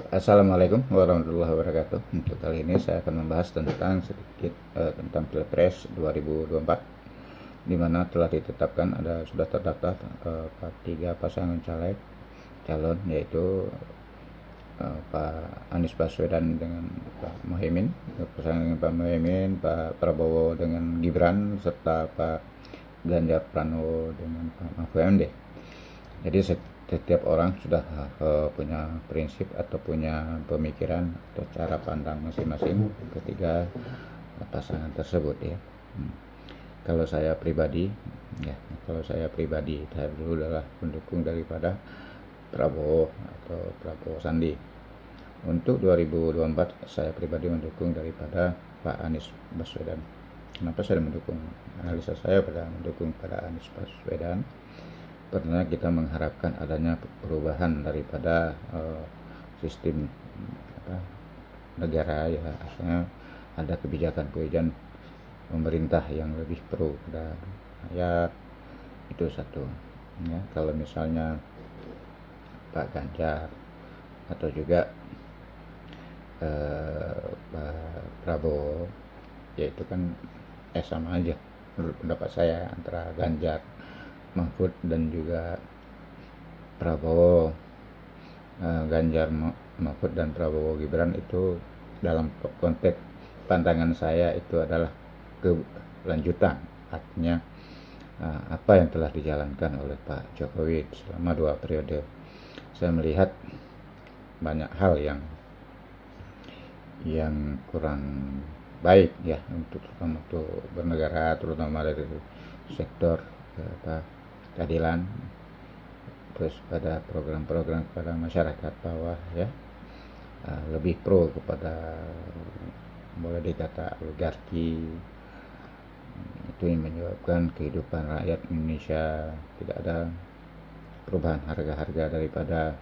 Assalamualaikum warahmatullahi wabarakatuh. Untuk kali ini saya akan membahas tentang sedikit tentang Pilpres 2024, di mana telah ditetapkan sudah terdaftar 3 pasangan calon, yaitu Pak Anies Baswedan dengan Pak Muhaimin, pasangan dengan Pak Muhaimin, Pak Prabowo dengan Gibran, serta Pak Ganjar Pranowo dengan Pak Mahfud MD. Jadi setiap orang sudah punya prinsip atau punya pemikiran atau cara pandang masing-masing ketiga pasangan tersebut, ya. Kalau saya pribadi, saya dulu adalah pendukung daripada Prabowo atau Prabowo Sandi. Untuk 2024 saya pribadi mendukung daripada Pak Anies Baswedan. Kenapa saya mendukung? Analisa saya mendukung pada Anies Baswedan karena kita mengharapkan adanya perubahan daripada sistem negara, ya, artinya ada kebijakan pemerintah yang lebih pro pada rakyat. Itu satu, ya. Kalau misalnya Pak Ganjar atau juga Pak Prabowo, yaitu kan sama aja menurut pendapat saya antara Ganjar Mahfud dan juga Prabowo. Ganjar Mahfud dan Prabowo Gibran itu dalam konteks pandangan saya itu adalah kelanjutan, artinya apa yang telah dijalankan oleh Pak Jokowi selama 2 periode. Saya melihat banyak hal yang kurang baik, ya, terutama untuk bernegara, terutama dari sektor keadilan, terus pada program-program kepada masyarakat bawah, ya, lebih pro kepada, boleh dikata, oligarki. Itu yang menyebabkan kehidupan rakyat Indonesia tidak ada perubahan harga-harga, daripada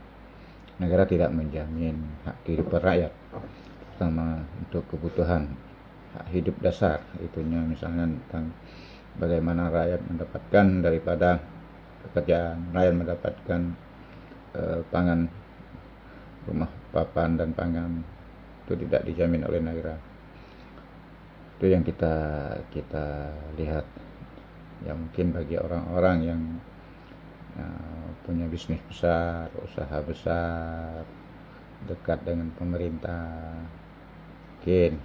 negara tidak menjamin hak kehidupan rakyat, terutama untuk kebutuhan hak hidup dasar. Itunya misalnya tentang bagaimana rakyat mendapatkan daripada pekerjaan, rakyat mendapatkan pangan, rumah, papan, dan pangan, itu tidak dijamin oleh negara. Itu yang kita lihat. Ya, mungkin bagi orang-orang yang punya bisnis besar, usaha besar, dekat dengan pemerintah, mungkin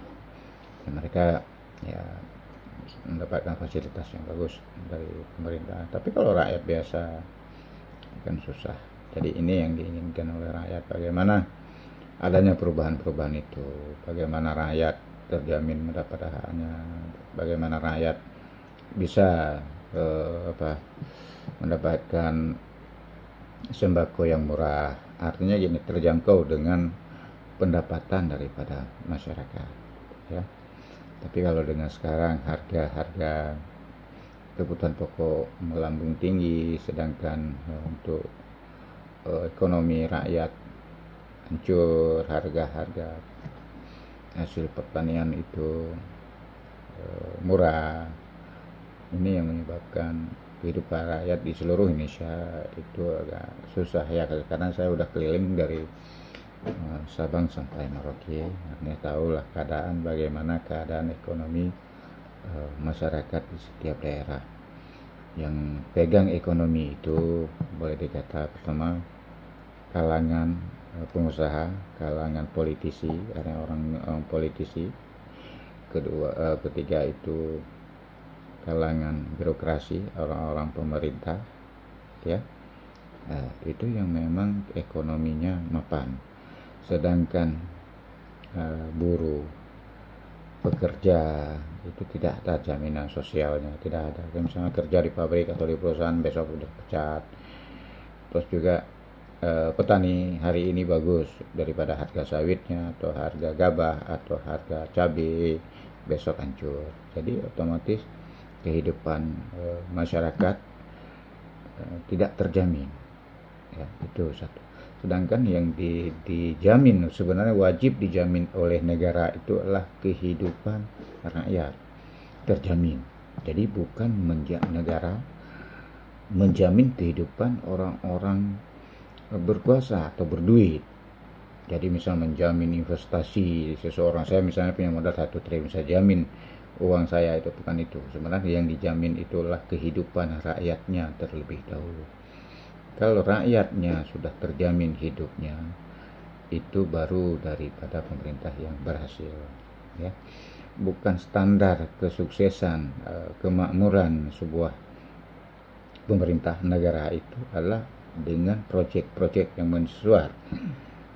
ya, mereka ya mendapatkan fasilitas yang bagus dari pemerintah. Tapi kalau rakyat biasa kan susah. Jadi ini yang diinginkan oleh rakyat, bagaimana adanya perubahan-perubahan itu, bagaimana rakyat terjamin mendapat haknya, bagaimana rakyat bisa mendapatkan sembako yang murah, artinya gini, terjangkau dengan pendapatan daripada masyarakat, ya. Tapi kalau dengan sekarang harga kebutuhan pokok melambung tinggi, sedangkan untuk ekonomi rakyat hancur, harga hasil pertanian itu murah. Ini yang menyebabkan kehidupan rakyat di seluruh Indonesia itu agak susah, ya, karena saya udah keliling dari Sabang sampai Merauke, artinya tahulah bagaimana keadaan ekonomi masyarakat di setiap daerah. Yang pegang ekonomi itu boleh dikata pertama kalangan pengusaha, kalangan politisi, ada orang politisi. Ketiga itu kalangan birokrasi, orang-orang pemerintah, ya. Itu yang memang ekonominya mapan. Sedangkan buruh, pekerja itu tidak ada jaminan sosialnya, tidak ada. Misalnya kerja di pabrik atau di perusahaan, besok udah pecat. Terus juga petani hari ini bagus daripada harga sawitnya atau harga gabah atau harga cabai, besok hancur. Jadi otomatis kehidupan masyarakat tidak terjamin, ya. Itu satu. Sedangkan yang dijamin, sebenarnya wajib dijamin oleh negara, itu adalah kehidupan rakyat terjamin. Jadi bukan negara menjamin kehidupan orang-orang berkuasa atau berduit. Jadi misal menjamin investasi seseorang, saya misalnya punya modal 1 triliun, saya jamin uang saya itu, bukan itu. Sebenarnya yang dijamin itulah kehidupan rakyatnya terlebih dahulu. Kalau rakyatnya sudah terjamin hidupnya, itu baru daripada pemerintah yang berhasil, ya. Bukan standar kesuksesan, kemakmuran sebuah pemerintah negara itu adalah dengan proyek-proyek yang mensuar.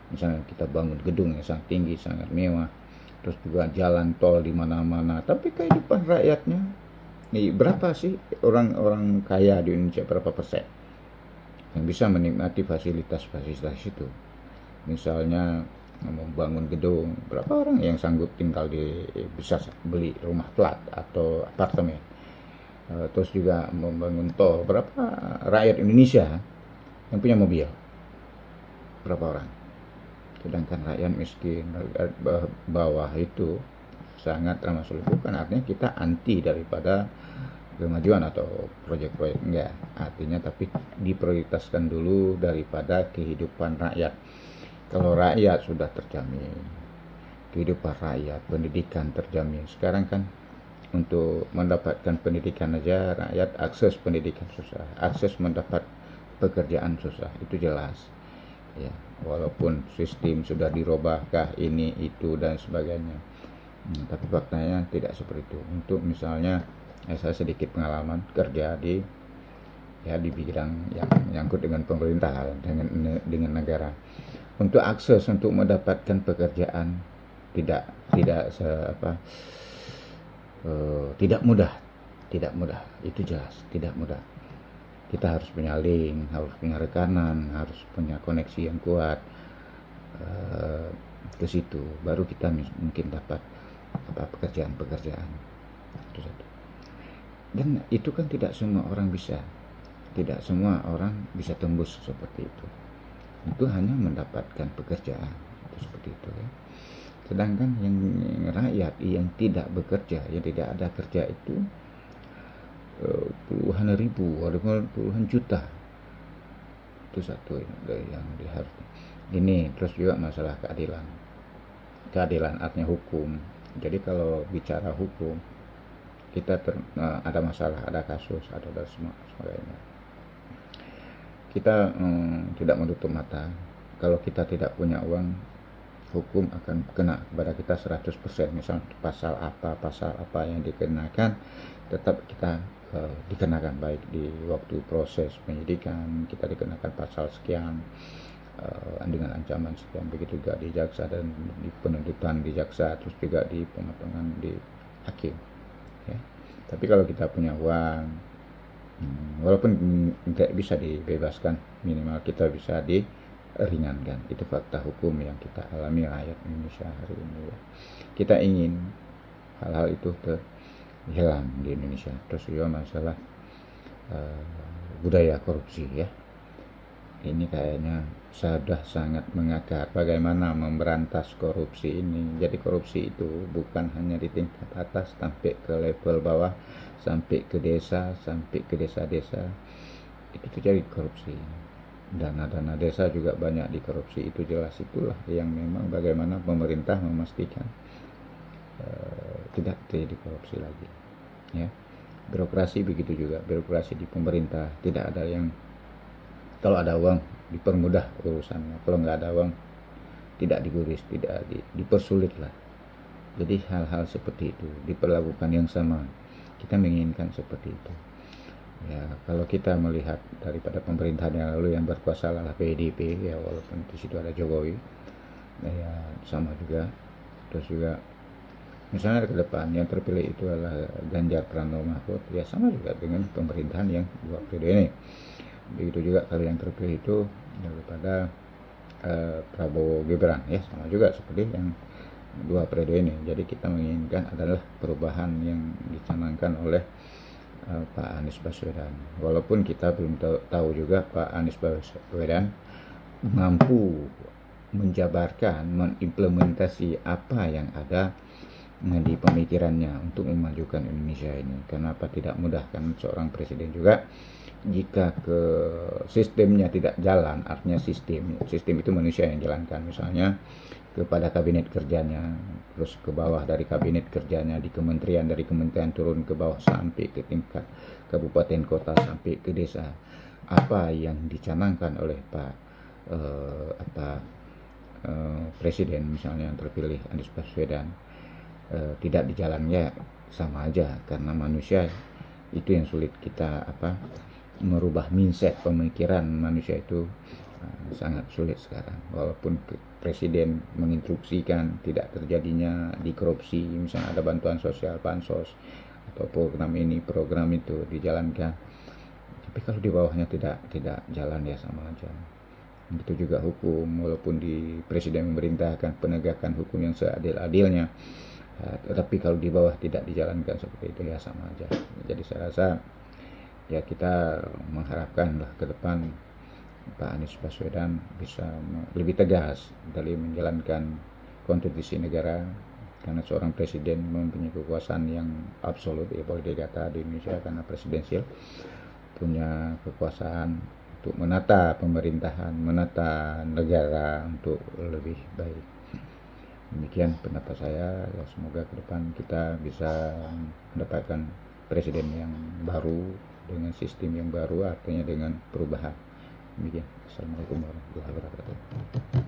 Misalnya kita bangun gedung yang sangat tinggi, sangat mewah, terus juga jalan tol di mana-mana, tapi kehidupan rakyatnya, berapa sih orang-orang kaya di Indonesia, berapa persen yang bisa menikmati fasilitas-fasilitas itu? Misalnya membangun gedung, berapa orang yang sanggup tinggal bisa beli rumah flat atau apartemen? Terus juga membangun tol, berapa rakyat Indonesia yang punya mobil? Berapa orang? Sedangkan rakyat miskin bawah itu sangat termasuk, bukan artinya kita anti daripada kemajuan atau proyek-proyek, enggak, artinya tapi diprioritaskan dulu daripada kehidupan rakyat. Kalau rakyat sudah terjamin, kehidupan rakyat, pendidikan terjamin. Sekarang kan untuk mendapatkan pendidikan aja rakyat akses pendidikan susah, akses mendapat pekerjaan susah, itu jelas. Ya, walaupun sistem sudah dirubahkah ini itu dan sebagainya, tapi faktanya tidak seperti itu. Untuk misalnya saya sedikit pengalaman kerja di bidang yang menyangkut dengan pemerintah, dengan negara. Untuk akses untuk mendapatkan pekerjaan tidak mudah, itu jelas tidak mudah. Kita harus punya link, harus punya rekanan, harus punya koneksi yang kuat ke situ, baru kita mungkin dapat pekerjaan. Itu satu. Dan itu kan tidak semua orang bisa tembus seperti itu. Itu hanya mendapatkan pekerjaan, itu seperti itu, ya. Sedangkan yang rakyat yang tidak bekerja, yang tidak ada kerja itu puluhan ribu, ada puluhan juta. Itu satu yang diharus. Ini terus juga masalah keadilan artinya hukum. Jadi kalau bicara hukum, kita ada masalah, ada kasus, ada sebagainya. Kita tidak menutup mata. Kalau kita tidak punya uang, hukum akan kena kepada kita 100%. Misal pasal apa yang dikenakan, tetap kita dikenakan, baik di waktu proses penyidikan kita dikenakan pasal sekian dengan ancaman sekian. Begitu juga di jaksa dan di penuntutan di jaksa, terus juga di pemotongan di hakim, ya. Tapi kalau kita punya uang, walaupun tidak bisa dibebaskan, minimal kita bisa diringankan. Itu fakta hukum yang kita alami rakyat Indonesia hari ini, ya. Kita ingin hal-hal itu hilang di Indonesia. Terus juga masalah budaya korupsi, ya. Ini kayaknya sudah sangat mengakar. Bagaimana memberantas korupsi ini? Jadi korupsi itu bukan hanya di tingkat atas, sampai ke level bawah, sampai ke desa, sampai ke desa-desa. Itu terjadi korupsi. Dana-dana desa juga banyak dikorupsi. Itu jelas, itulah yang memang bagaimana pemerintah memastikan tidak terjadi korupsi lagi, ya. Birokrasi begitu juga, birokrasi di pemerintah tidak ada yang, kalau ada uang dipermudah urusannya, kalau nggak ada uang tidak diguris, tidak dipersulit lah. Jadi hal-hal seperti itu diperlakukan yang sama, kita menginginkan seperti itu, ya. Kalau kita melihat daripada pemerintahan yang lalu yang berkuasa adalah PDIP, ya, walaupun di situ ada Jokowi, ya sama juga. Terus juga misalnya ke depan yang terpilih itu adalah Ganjar Pranowo Mahfud, ya sama juga dengan pemerintahan yang 2 periode ini. Begitu juga kalau yang terpilih itu daripada Prabowo Gibran, ya sama juga seperti yang 2 periode ini. Jadi kita menginginkan adalah perubahan yang dicanangkan oleh Pak Anies Baswedan. Walaupun kita belum tahu juga Pak Anies Baswedan mampu menjabarkan, mengimplementasi apa yang ada di pemikirannya untuk memajukan Indonesia ini. Kenapa tidak mudah, kan seorang presiden juga jika ke sistemnya tidak jalan, artinya sistem itu manusia yang jalankan, misalnya kepada kabinet kerjanya, terus ke bawah dari kabinet kerjanya di kementerian, dari kementerian turun ke bawah sampai ke tingkat kabupaten kota sampai ke desa. Apa yang dicanangkan oleh Pak Presiden misalnya yang terpilih Anies Baswedan tidak dijalannya, sama aja, karena manusia itu yang sulit kita merubah mindset pemikiran manusia itu sangat sulit sekarang. Walaupun presiden menginstruksikan tidak terjadinya di korupsi, misalnya ada bantuan sosial bansos atau program ini program itu dijalankan, tapi kalau di bawahnya tidak jalan ya sama aja. Itu juga hukum, walaupun di presiden memerintahkan penegakan hukum yang seadil-adilnya, tetapi kalau di bawah tidak dijalankan seperti itu ya sama aja. Jadi saya rasa ya kita mengharapkan lah ke depan Pak Anies Baswedan bisa lebih tegas dalam menjalankan konstitusi negara, karena seorang presiden mempunyai kekuasaan yang absolut, ya boleh dikata di Indonesia karena presidensial, punya kekuasaan untuk menata pemerintahan, menata negara untuk lebih baik. Demikian pendapat saya, ya semoga ke depan kita bisa mendapatkan presiden yang baru dengan sistem yang baru, artinya dengan perubahan. Demikian. Assalamualaikum warahmatullahi wabarakatuh.